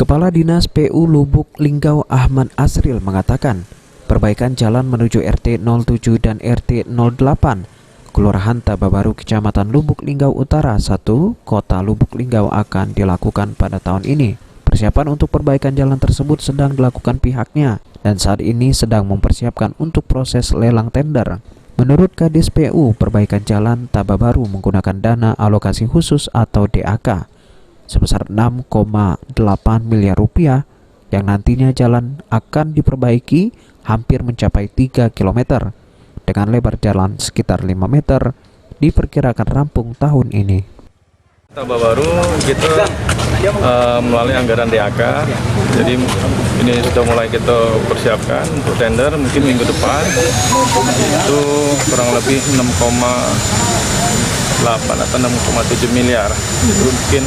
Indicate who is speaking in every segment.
Speaker 1: Kepala Dinas PU Lubuk Linggau Ahmad Asril mengatakan, perbaikan jalan menuju RT 07 dan RT 08, Kelurahan Tababaru, Kecamatan Lubuk Linggau Utara 1, Kota Lubuk Linggau akan dilakukan pada tahun ini. Persiapan untuk perbaikan jalan tersebut sedang dilakukan pihaknya dan saat ini sedang mempersiapkan untuk proses lelang tender. Menurut Kadis PU, perbaikan jalan Tababaru menggunakan dana alokasi khusus atau DAK sebesar 6,8 miliar rupiah yang nantinya jalan akan diperbaiki hampir mencapai 3 km dengan lebar jalan sekitar 5 meter diperkirakan rampung tahun ini.
Speaker 2: Tababaru kita melalui anggaran DAK, jadi ini sudah mulai kita persiapkan untuk tender mungkin minggu depan itu kurang lebih 6,8 atau 6,7 miliar, itu mungkin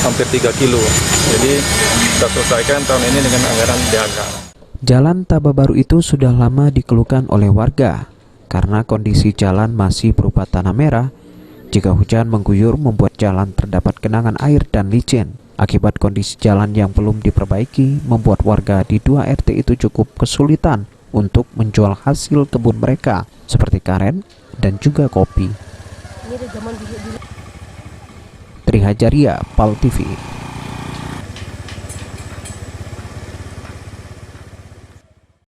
Speaker 2: hampir 3 kilo. Jadi kita selesaikan tahun ini dengan anggaran DAK.
Speaker 1: Jalan Tababaru itu sudah lama dikeluhkan oleh warga karena kondisi jalan masih berupa tanah merah. Jika hujan mengguyur membuat jalan terdapat genangan air dan licin. Akibat kondisi jalan yang belum diperbaiki membuat warga di 2 RT itu cukup kesulitan untuk menjual hasil kebun mereka seperti karen dan juga kopi. Trihajaria, PAL TV.